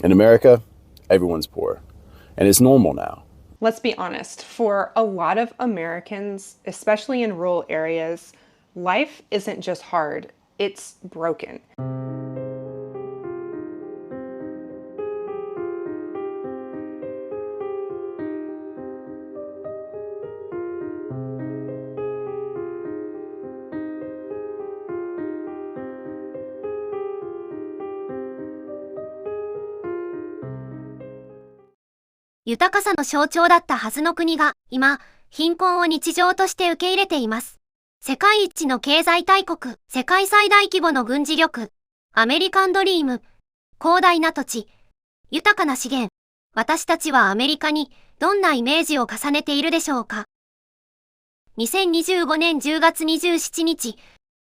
In America, everyone's poor, and it's normal now. Let's be honest, for a lot of Americans, especially in rural areas, life isn't just hard, it's broken. 豊かさの象徴だったはずの国が、今、貧困を日常として受け入れています。世界一の経済大国、世界最大規模の軍事力、アメリカンドリーム、広大な土地、豊かな資源。私たちはアメリカにどんなイメージを重ねているでしょうか。2025年10月27日、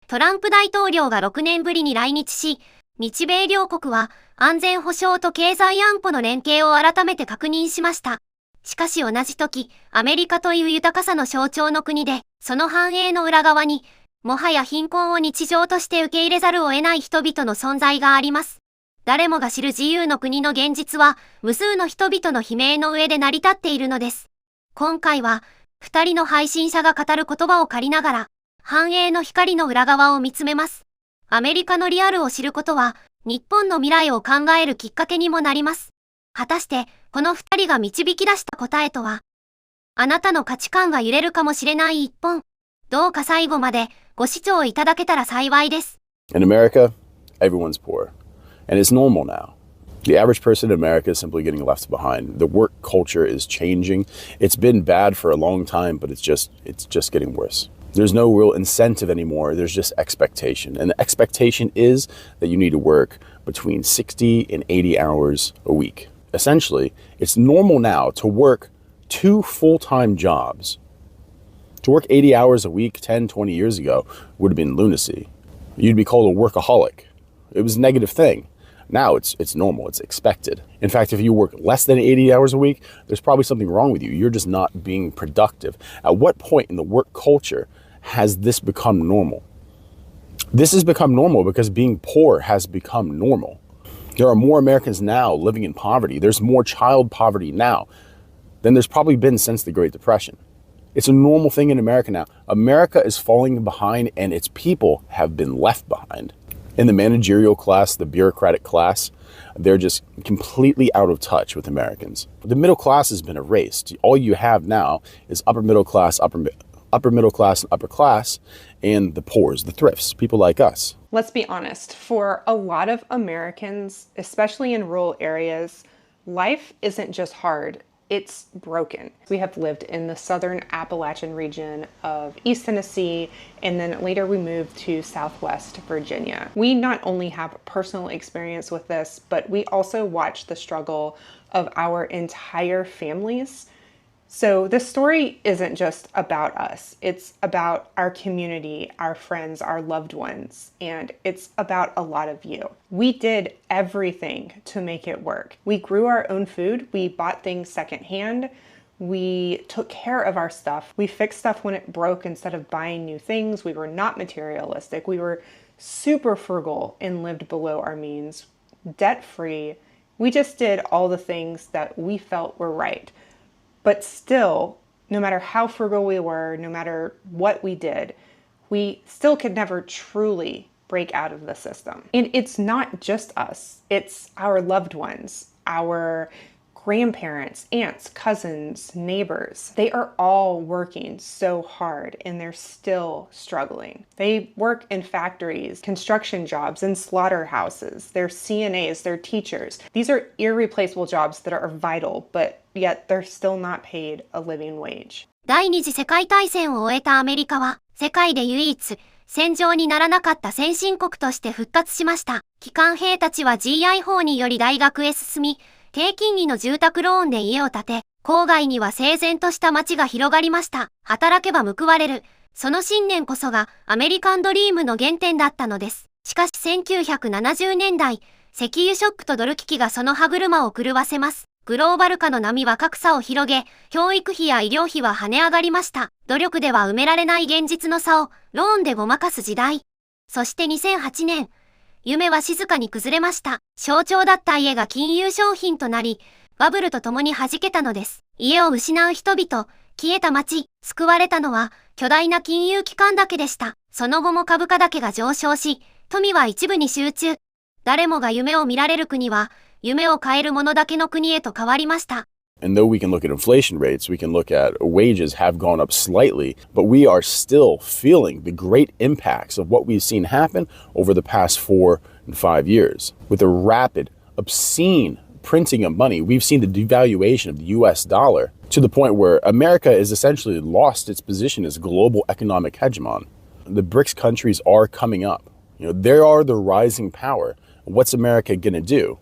トランプ大統領が6年ぶりに来日し、日米両国は安全保障と経済安保の連携を改めて確認しました。しかし同じ時、アメリカという豊かさの象徴の国で、その繁栄の裏側に、もはや貧困を日常として受け入れざるを得ない人々の存在があります。誰もが知る自由の国の現実は、無数の人々の悲鳴の上で成り立っているのです。今回は、2人の配信者が語る言葉を借りながら、繁栄の光の裏側を見つめます。アメリカのリアルを知ることは、日本の未来を考えるきっかけにもなります。果たして、この2人が導き出した答えとは？あなたの価値観が揺れるかもしれない一本。どうか最後までご視聴いただけたら幸いです。In America, everyone's poor, and it's normal now. The average person in America is simply getting left behind. The work culture is changing. It's been bad for a long time, but it's just getting worse. There's no real incentive anymore. There's just expectation. And the expectation is that you need to work between 60 and 80 hours a week. Essentially, it's normal now to work 2 full-time jobs. To work 80 hours a week 10, 20 years ago would have been lunacy. You'd be called a workaholic. It was a negative thing. Now it's normal, it's expected. In fact, if you work less than 80 hours a week, there's probably something wrong with you. You're just not being productive. At what point in the work culture has this become normal? This has become normal because being poor has become normal. There are more Americans now living in poverty. There's more child poverty now than there's probably been since the Great Depression. It's a normal thing in America now. America is falling behind and its people have been left behind. In the managerial class, the bureaucratic class, they're just completely out of touch with Americans. The middle class has been erased. All you have now is upper middle class, upper middle class, and upper class, and the poors, the thrifts, people like us. Let's be honest, for a lot of Americans, especially in rural areas, life isn't just hard, it's broken. We have lived in the southern Appalachian region of East Tennessee, and then later we moved to Southwest Virginia. We not only have personal experience with this, but we also watch the struggle of our entire families. So this story isn't just about us. It's about our community, our friends, our loved ones, and it's about a lot of you. We did everything to make it work. We grew our own food. We bought things secondhand. We took care of our stuff. We fixed stuff when it broke instead of buying new things. We were not materialistic. We were super frugal and lived below our means, debt-free. We just did all the things that we felt were right. But still, no matter how frugal we were, no matter what we did, we still could never truly break out of the system. And it's not just us, it's our loved ones, our grandparents, aunts, cousins, neighbors. They are all working so hard and they're still struggling. They work in factories, construction jobs, and slaughterhouses. They're CNAs, they're teachers. These are irreplaceable jobs that are vital, but yet they're still not paid a living wage. 第二次世界大戦を終えたアメリカは、世界で唯一、戦場にならなかった先進国として復活しました。帰還兵たちは GI 法により大学へ進み、低金利の住宅ローンで家を建て、郊外には整然とした街が広がりました。働けば報われる。その信念こそがアメリカンドリームの原点だったのです。しかし1970年代、石油ショックとドル危機がその歯車を狂わせます。グローバル化の波は格差を広げ、教育費や医療費は跳ね上がりました。努力では埋められない現実の差をローンでごまかす時代。そして2008年、夢は静かに崩れました。象徴だった家が金融商品となり、バブルと共に弾けたのです。家を失う人々、消えた街、救われたのは巨大な金融機関だけでした。その後も株価だけが上昇し、富は一部に集中。誰もが夢を見られる国は、夢を変える者だけの国へと変わりました。And though we can look at inflation rates, we can look at wages have gone up slightly, but we are still feeling the great impacts of what we've seen happen over the past 4 and 5 years. With the rapid, obscene printing of money, we've seen the devaluation of the US dollar to the point where America has essentially lost its position as global economic hegemon. The BRICS countries are coming up. They are the rising power. What's America going to do?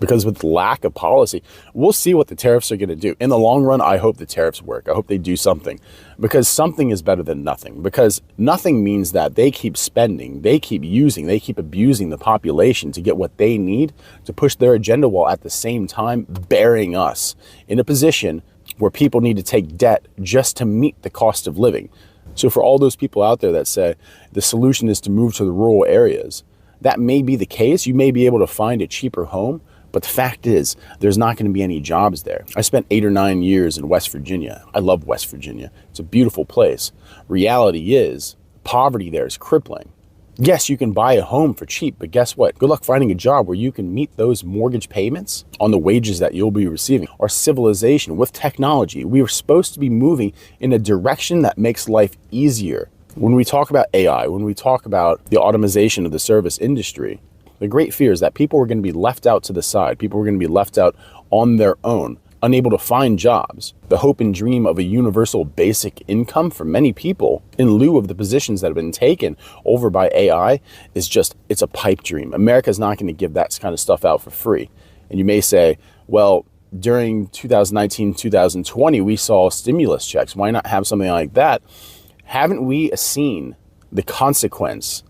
Because with lack of policy, we'll see what the tariffs are going to do. In the long run, I hope the tariffs work. I hope they do something. Because something is better than nothing. Because nothing means that they keep spending, they keep using, they keep abusing the population to get what they need to push their agenda while at the same time burying us in a position where people need to take debt just to meet the cost of living. So for all those people out there that say the solution is to move to the rural areas, that may be the case. You may be able to find a cheaper home. But the fact is, there's not going to be any jobs there. I spent 8 or 9 years in West Virginia. I love West Virginia. It's a beautiful place. Reality is, poverty there is crippling. Yes, you can buy a home for cheap, but guess what? Good luck finding a job where you can meet those mortgage payments on the wages that you'll be receiving. Our civilization, with technology, we are supposed to be moving in a direction that makes life easier. When we talk about AI, when we talk about the automation of the service industry, the great fear is that people are going to be left out to the side. People are going to be left out on their own, unable to find jobs. The hope and dream of a universal basic income for many people in lieu of the positions that have been taken over by AI is just, it's a pipe dream. America's not going to give that kind of stuff out for free. And you may say, well, during 2019, 2020, we saw stimulus checks. Why not have something like that? Haven't we seen the consequence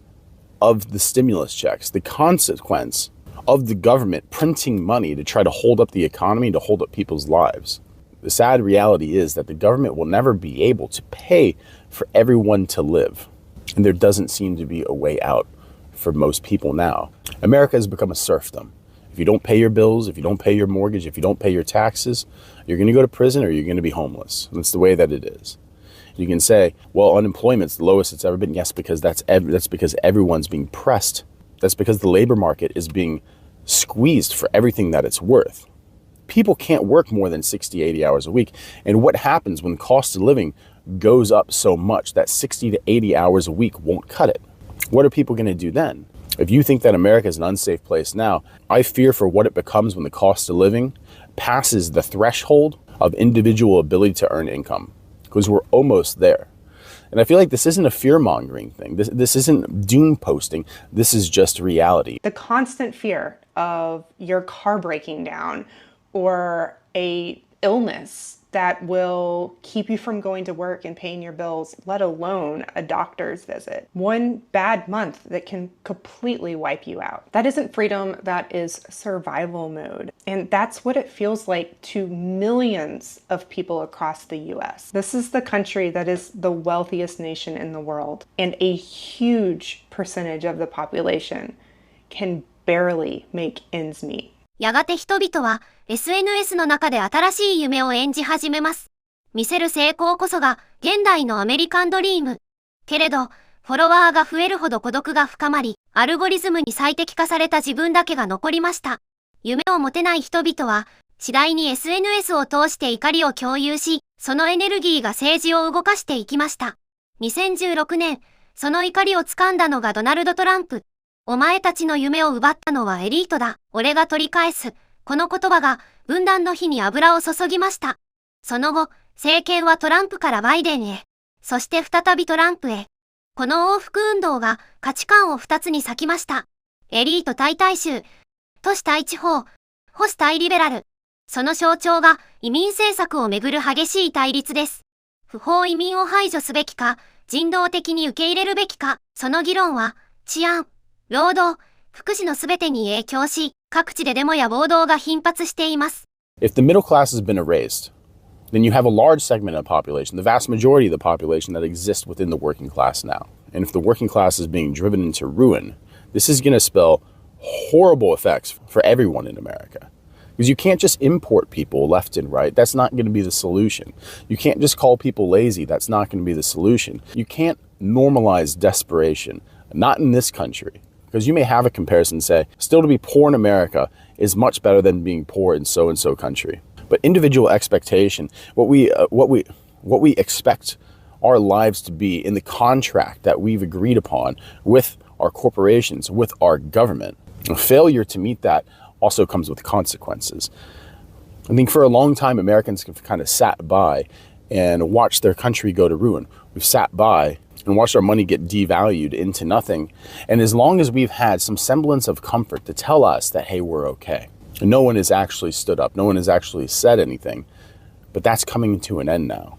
of the stimulus checks, the consequence of the government printing money to try to hold up the economy, to hold up people's lives? The sad reality is that the government will never be able to pay for everyone to live. And there doesn't seem to be a way out for most people now. America has become a serfdom. If you don't pay your bills, if you don't pay your mortgage, if you don't pay your taxes, you're going to go to prison or you're going to be homeless. That's the way that it is. You can say, well, unemployment's the lowest it's ever been. Yes, because that's because everyone's being pressed. That's because the labor market is being squeezed for everything that it's worth. People can't work more than 60, 80 hours a week. And what happens when cost of living goes up so much that 60 to 80 hours a week won't cut it? What are people going to do then? If you think that America is an unsafe place now, I fear for what it becomes when the cost of living passes the threshold of individual ability to earn income. Because we're almost there. And I feel like this isn't a fear-mongering thing. This isn't doom posting. This is just reality. The constant fear of your car breaking down or a illness that will keep you from going to work and paying your bills, let alone a doctor's visit. One bad month that can completely wipe you out. That isn't freedom, that is survival mode. And that's what it feels like to millions of people across the US. This is the country that is the wealthiest nation in the world. And a huge percentage of the population can barely make ends meet. やがて人々は SNS の中で新しい夢を演じ始めます。見せる成功こそが現代のアメリカンドリーム。けれど、フォロワーが増えるほど孤独が深まり、アルゴリズムに最適化された自分だけが残りました。夢を持てない人々は、次第に SNS を通して怒りを共有し、そのエネルギーが政治を動かしていきました。2016年、その怒りを掴んだのがドナルド・トランプ。お前たちの夢を奪ったのはエリートだ。俺が取り返す。この言葉が分断の火に油を注ぎました。その後、政権はトランプからバイデンへ。そして再びトランプへ。この往復運動が価値観を2つに裂きました。エリート対大衆。都市対地方。保守対リベラル。その象徴が移民政策をめぐる激しい対立です。不法移民を排除すべきか、人道的に受け入れるべきか、その議論は治安、労働、福祉のすべてに影響し、各地でデモや暴動が頻発しています。If the middle class has been erased, then you have a large segment of the population, the vast majority of the population that exists within the working class now. And if the working class is being driven into ruin, This is going to spell horrible effects for everyone in America. Because you can't just import people left and right. That's not going to be the solution. You can't just call people lazy. That's not going to be the solution. You can't normalize desperation, not in this country. Because you may have a comparison, say, still to be poor in America is much better than being poor in so-and-so country. But individual expectation, what we expect our lives to be in the contract that we've agreed upon with our corporations, with our government, a failure to meet that also comes with consequences. I think for a long time, Americans have kind of sat by and watched their country go to ruin. We've sat by and watched our money get devalued into nothing. And as long as we've had some semblance of comfort to tell us that, hey, we're okay, and no one has actually stood up, no one has actually said anything, but that's coming to an end now.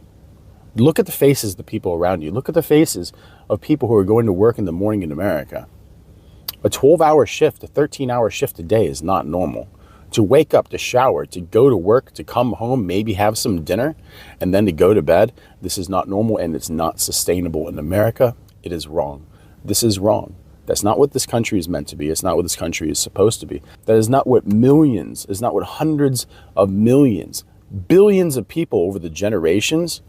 Look at the faces of the people around you. Look at the faces of people who are going to work in the morning in America. A 12-hour shift, a 13-hour shift a day is not normal. To wake up, to shower, to go to work, to come home, maybe have some dinner, and then to go to bed, this is not normal and it's not sustainable in America. It is wrong. This is wrong. That's not what this country is meant to be. It's not what this country is supposed to be. That is not what millions, is not what hundreds of millions, billions of people over the generations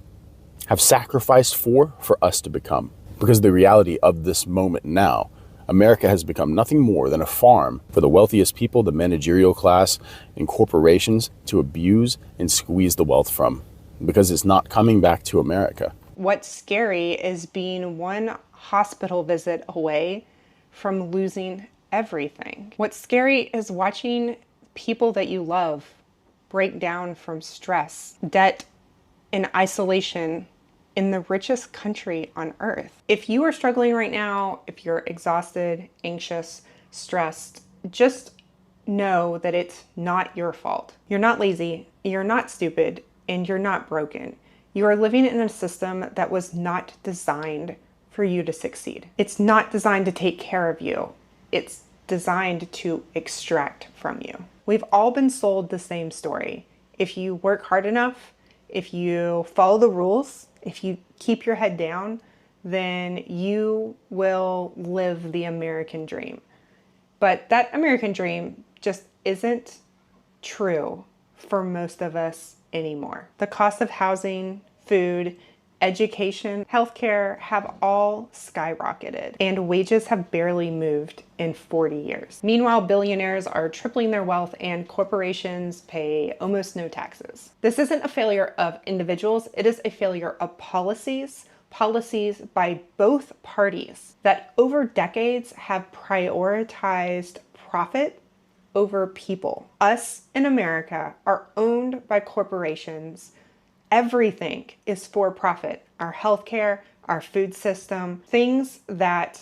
have sacrificed for us to become. Because the reality of this moment now, America has become nothing more than a farm for the wealthiest people, the managerial class, and corporations to abuse and squeeze the wealth from, because it's not coming back to America. What's scary is being one hospital visit away from losing everything. What's scary is watching people that you love break down from stress, debt, and isolation in the richest country on earth. If you are struggling right now, if you're exhausted, anxious, stressed, just know that it's not your fault. You're not lazy, you're not stupid, and you're not broken. You are living in a system that was not designed for you to succeed. It's not designed to take care of you. It's designed to extract from you. We've all been sold the same story. If you work hard enough, if you follow the rules, if you keep your head down, then you will live the American dream. But that American dream just isn't true for most of us anymore. The cost of housing, food, education, healthcare have all skyrocketed, and wages have barely moved in 40 years. Meanwhile, billionaires are tripling their wealth and corporations pay almost no taxes. This isn't a failure of individuals, it is a failure of policies by both parties that over decades have prioritized profit over people. Us in America are owned by corporations. Everything is for profit. Our healthcare, our food system, things that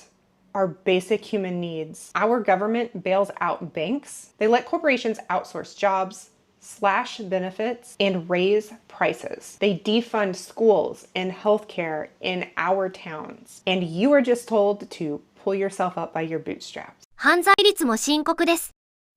are basic human needs. Our government bails out banks. They let corporations outsource jobs, slash benefits, and raise prices. They defund schools and healthcare in our towns. And you are just told to pull yourself up by your bootstraps. 犯罪率も深刻です。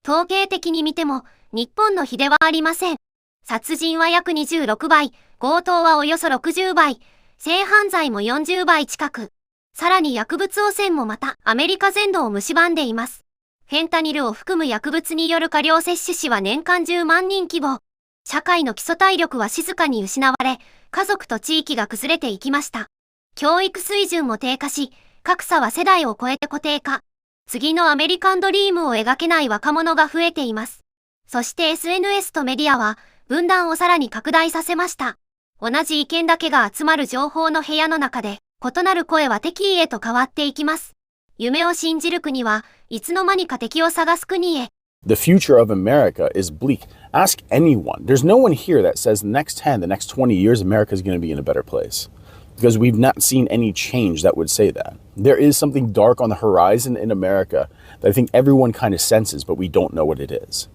統計的に見ても日本の比ではありません。殺人は約26倍、強盗はおよそ60倍、性犯罪も40倍近く。さらに薬物汚染もまたアメリカ全土を蝕んでいます。フェンタニルを含む薬物による過量摂取死は年間10万人規模。社会の基礎体力は静かに失われ、家族と地域が崩れていきました。教育水準も低下し、格差は世代を超えて固定化。次のアメリカンドリームを描けない若者が増えています。そして SNS とメディアは、分断をさらに拡大させました。同じ意見だけが集まる情報の部屋の中で、異なる声は敵意へと変わっていきます。夢を信じる国はいつの間にか敵を探す国へ。The future of America is bleak. Ask anyone. There's no one here that says the next 10, the next 20 years, America is going to be in a better place. Because we've not seen any change that would say that. There is something dark on the horizon in America that I think everyone kind of senses, but we don't know what it is.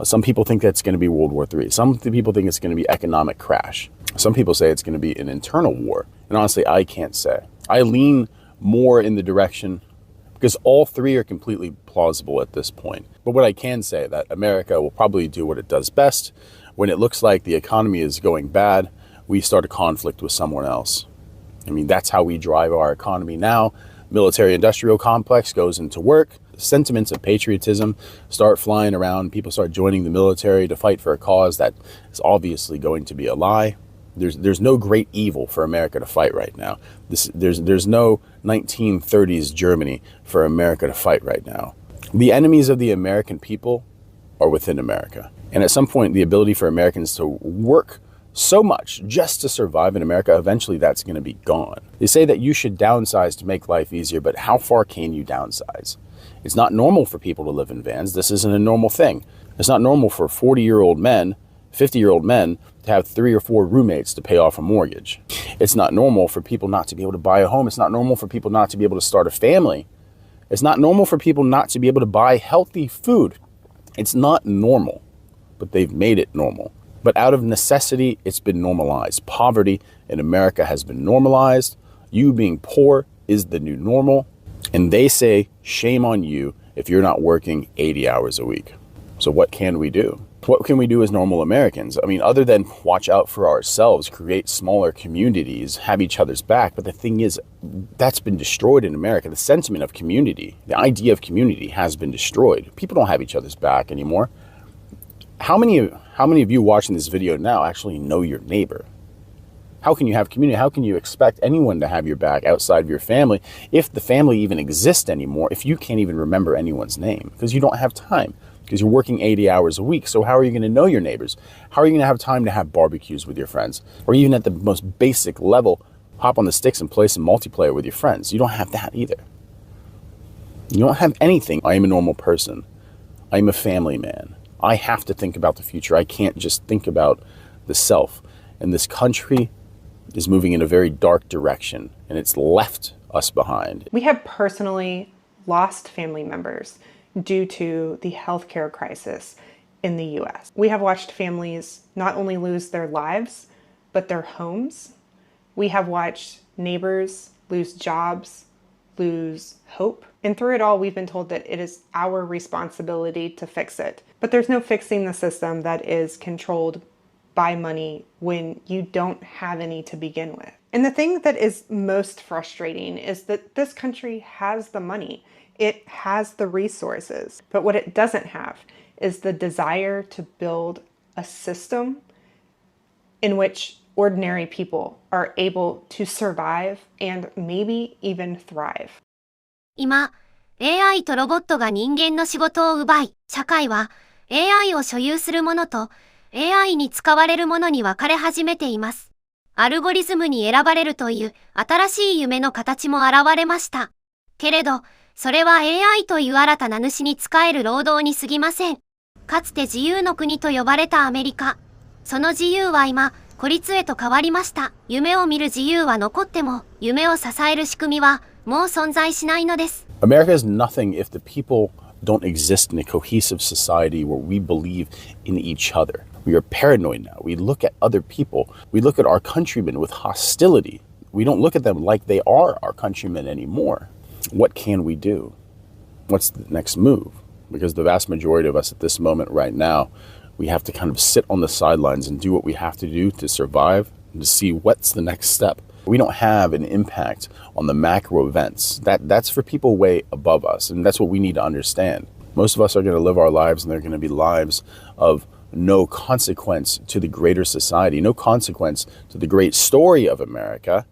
Some people think that's going to be World War III. Some people think it's going to be economic crash. Some people say it's going to be an internal war. And honestly, I can't say. I lean more in the direction, because all three are completely plausible at this point. But what I can say that America will probably do what it does best. When it looks like the economy is going bad, we start a conflict with someone else. I mean, that's how we drive our economy now. Military-industrial complex goes into work. sentiments of patriotism start flying around, people start joining the military to fight for a cause that is obviously going to be a lie. There's no great evil for America to fight right now. There's no 1930s Germany for America to fight right now. The enemies of the American people are within America. And at some point, the ability for Americans to work so much just to survive in America, eventually that's going to be gone. They say that you should downsize to make life easier, but how far can you downsize? It's not normal for people to live in vans. This isn't a normal thing. It's not normal for 40-year-old men, 50-year-old men to have 3 or 4 roommates to pay off a mortgage. It's not normal for people not to be able to buy a home. It's not normal for people not to be able to start a family. It's not normal for people not to be able to buy healthy food. It's not normal, but they've made it normal. But out of necessity, it's been normalized. Poverty in America has been normalized. You being poor is the new normal. And they say, shame on you if you're not working 80 hours a week. So what can we do? What can we do as normal Americans? I mean, other than watch out for ourselves, create smaller communities, have each other's back. But the thing is, that's been destroyed in America. The sentiment of community, the idea of community has been destroyed. People don't have each other's back anymore. How many of you watching this video now actually know your neighbor? How can you have community? How can you expect anyone to have your back outside of your family, if the family even exists anymore, if you can't even remember anyone's name? Because you don't have time. Because you're working 80 hours a week. So how are you going to know your neighbors? How are you going to have time to have barbecues with your friends? Or even at the most basic level, hop on the sticks and play some multiplayer with your friends? You don't have that either. You don't have anything. I am a normal person. I am a family man. I have to think about the future. I can't just think about the self. And this country is moving in a very dark direction, and it's left us behind. We have personally lost family members due to the healthcare crisis in the US. We have watched families not only lose their lives, but their homes. We have watched neighbors lose jobs, lose hope. And through it all, we've been told that it is our responsibility to fix it. But there's no fixing the system that is controlled by money when you don't have any to begin with. And the thing that is most frustrating is that this country has the money. It has the resources, but what it doesn't have is the desire to build a system in which ordinary people are able to survive and maybe even thrive. 今、AI とロボットが人間の仕事を奪い、社会は AI を所有するものと AI に使われるものに分かれ始めています。アルゴリズムに選ばれるという新しい夢の形も現れました。けれど、それは AI という新たな主に仕える労働に過ぎません。かつて自由の国と呼ばれたアメリカ。その自由は今、孤立へと変わりました。夢を見る自由は残っても、夢を支える仕組みはもう存在しないのです。America is nothing if the people don't exist in a cohesive society where we believe in each other. We are paranoid now. We look at other people. We look at our countrymen with hostility. We don't look at them like they are our countrymen anymore. What can we do? What's the next move? Because the vast majority of us at this moment right now, we have to kind of sit on the sidelines and do what we have to do to survive and to see what's the next step. We don't have an impact on the macro events. That's for people way above us, and that's what we need to understand. Most of us are going to live our lives, and they're going to be lives of no consequence to the greater society, no consequence to the great story of America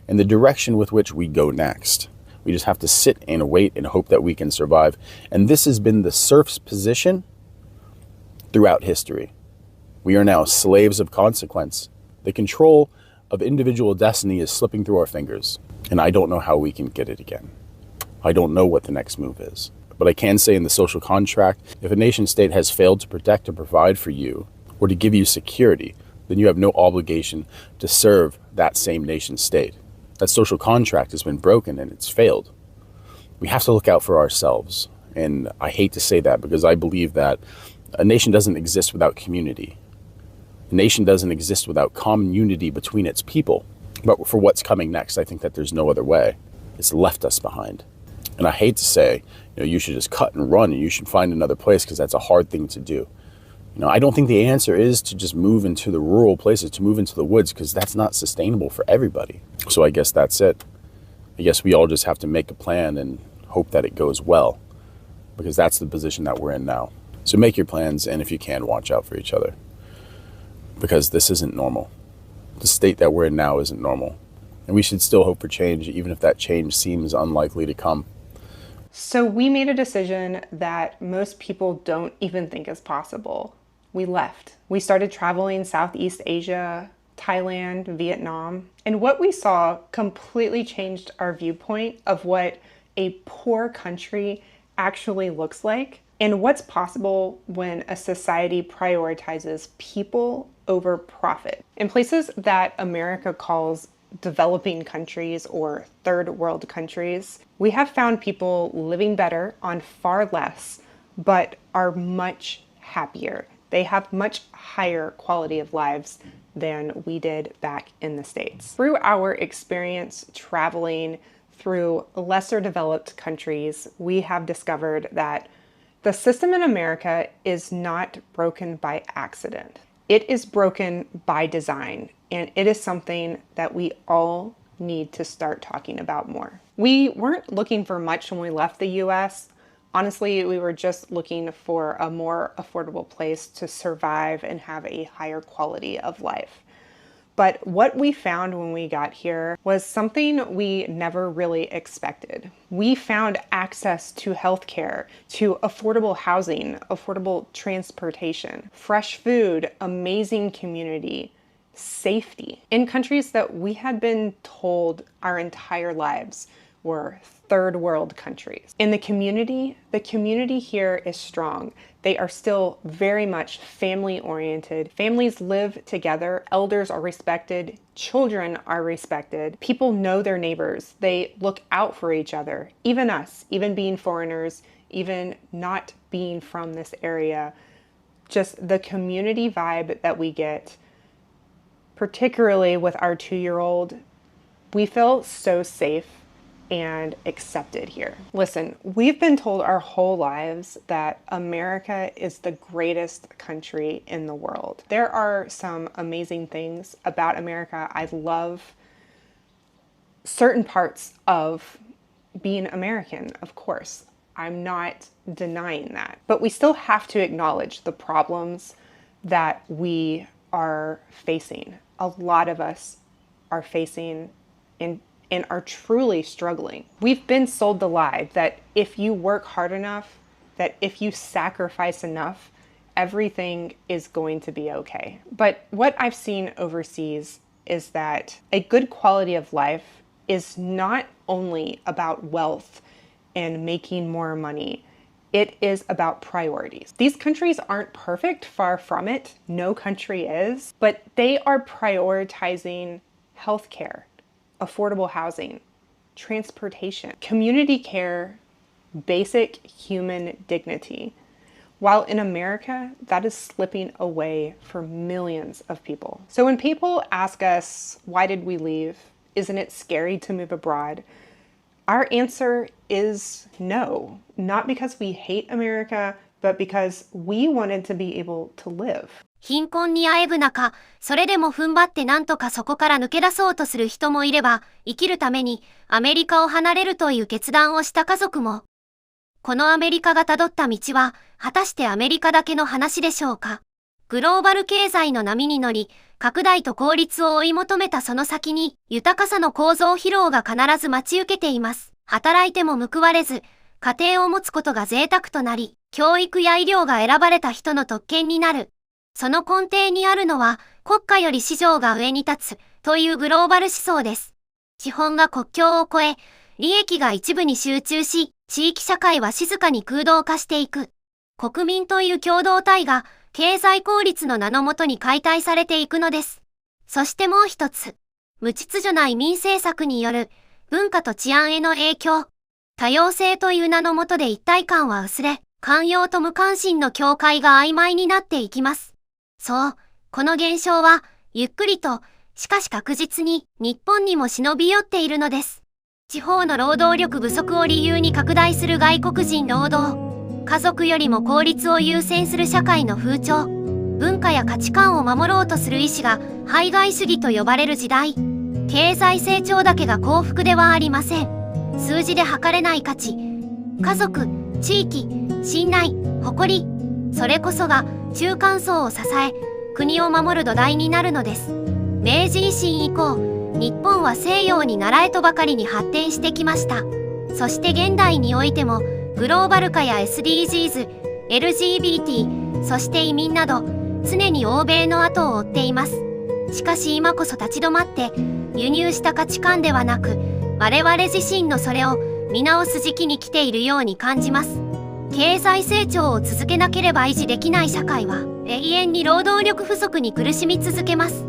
and the direction with which we go next. We just have to sit and wait and hope that we can survive. And this has been the serf's position throughout history. We are now slaves of consequence. The control of individual destiny is slipping through our fingers, and I don't know how we can get it again. I don't know what the next move is. But I can say in the social contract, if a nation state has failed to protect or provide for you or to give you security, then you have no obligation to serve that same nation state. That social contract has been broken and it's failed. We have to look out for ourselves. And I hate to say that because I believe that a nation doesn't exist without community. A nation doesn't exist without common unity between its people. But for what's coming next, I think that there's no other way. It's left us behind. And I hate to say, you should just cut and run and you should find another place because that's a hard thing to do. I don't think the answer is to just move into the rural places, to move into the woods, because that's not sustainable for everybody. So I guess that's it. I guess we all just have to make a plan and hope that it goes well. because that's the position that we're in now. So make your plans, and if you can, watch out for each other, because this isn't normal. The state that we're in now isn't normal, and we should still hope for change, even if that change seems unlikely to come. So we made a decision that most people don't even think is possible. We left. We started traveling Southeast Asia, Thailand, Vietnam, and what we saw completely changed our viewpoint of what a poor country actually looks like and what's possible when a society prioritizes people over profit. In places that America calls developing countries or third world countries, we have found people living better on far less, but are much happier. They have much higher quality of lives than we did back in the States. Through our experience traveling through lesser developed countries, we have discovered that the system in America is not broken by accident. It is broken by design, and it is something that we all need to start talking about more. We weren't looking for much when we left the US. Honestly, we were just looking for a more affordable place to survive and have a higher quality of life. But what we found when we got here was something we never really expected. We found access to healthcare, to affordable housing, affordable transportation, fresh food, amazing community, safety in countries that we had been told our entire lives were third world countries. In the community here is strong. They are still very much family oriented. Families live together, elders are respected, children are respected, people know their neighbors, they look out for each other, even us, even being foreigners, even not being from this area. Just the community vibe that we get, particularly with our 2-year-old, we feel so safe and accepted here. Listen, we've been told our whole lives that America is the greatest country in the world. There are some amazing things about America. I love certain parts of being American, of course. I'm not denying that. But we still have to acknowledge the problems that we are facing. A lot of us are facing and are truly struggling. We've been sold the lie that if you work hard enough, that if you sacrifice enough, everything is going to be okay. But what I've seen overseas is that a good quality of life is not only about wealth and making more money. It is about priorities. These countries aren't perfect, far from it. No country is, but they are prioritizing healthcare, affordable housing, transportation, community care, basic human dignity. While in America, that is slipping away for millions of people. So when people ask us, why did we leave? Isn't it scary to move abroad? Our answer is no, not because we hate America, but because we wanted to be able to live. 貧困にあえぐ中、それでも踏ん張ってなんとかそこから抜け出そうとする人もいれば、生きるためにアメリカを離れるという決断をした家族も。このアメリカがたどった道は、果たしてアメリカだけの話でしょうか。グローバル経済の波に乗り、拡大と効率を追い求めたその先に、豊かさの構造疲労が必ず待ち受けています。働いても報われず、家庭を持つことが贅沢となり、教育や医療が選ばれた人の特権になる。その根底にあるのは、国家より市場が上に立つ、というグローバル思想です。資本が国境を越え、利益が一部に集中し、地域社会は静かに空洞化していく。国民という共同体が、経済効率の名のもとに解体されていくのです。そしてもう一つ、無秩序な移民政策による、文化と治安への影響。多様性という名のもとで一体感は薄れ、寛容と無関心の境界が曖昧になっていきます。そう、この現象は、ゆっくりと、しかし確実に、日本にも忍び寄っているのです。地方の労働力不足を理由に拡大する外国人労働。家族よりも効率を優先する社会の風潮。文化や価値観を守ろうとする意志が、排外主義と呼ばれる時代。経済成長だけが幸福ではありません。数字で測れない価値。家族、地域、信頼、誇り、それこそが中間層を支え、国を守る土台になるのです。明治維新以降、日本は西洋に倣えとばかりに発展してきました。そして現代においても、グローバル化や SDGs、LGBT、そして移民など、常に欧米の後を追っています。しかし今こそ立ち止まって、輸入した価値観ではなく、我々自身のそれを見直す時期に来ているように感じます。経済成長を続けなければ維持できない社会は、永遠に労働力不足に苦しみ続けます。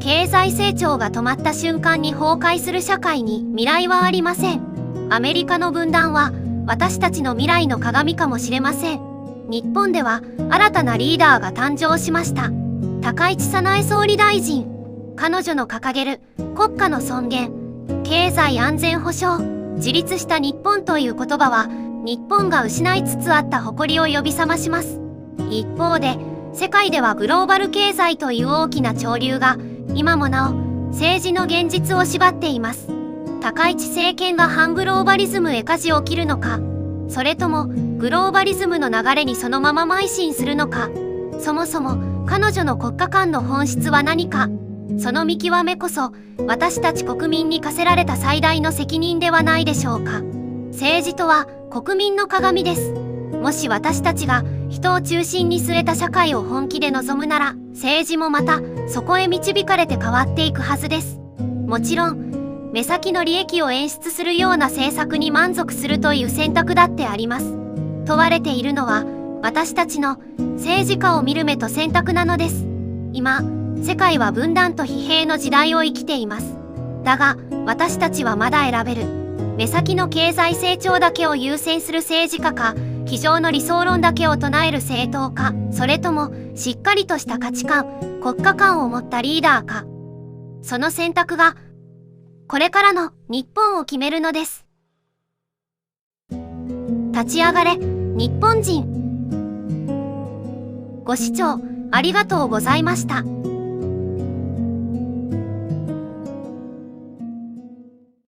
経済成長が止まった瞬間に崩壊する社会に未来はありません。アメリカの分断は私たちの未来の鏡かもしれません。日本では新たなリーダーが誕生しました。高市早苗総理大臣。彼女の掲げる国家の尊厳、経済安全保障、自立した日本という言葉は日本が失いつつあった誇りを呼び覚まします。一方で世界ではグローバル経済という大きな潮流が今もなお政治の現実を縛っています。高市政権が反グローバリズムへ舵を切るのか、それともグローバリズムの流れにそのまま邁進するのか、そもそも彼女の国家観の本質は何か、その見極めこそ私たち国民に課せられた最大の責任ではないでしょうか。政治とは国民の鏡です。もし私たちが人を中心に据えた社会を本気で望むなら、政治もまたそこへ導かれて変わっていくはずです。もちろん目先の利益を演出するような政策に満足するという選択だってあります。問われているのは私たちの政治家を見る目と選択なのです。今世界は分断と疲弊の時代を生きています。だが私たちはまだ選べる。目先の経済成長だけを優先する政治家か、机上の理想論だけを唱える政党か、それともしっかりとした価値観、国家観を持ったリーダーか。その選択がこれからの日本を決めるのです。立ち上がれ、日本人。ご視聴ありがとうございました。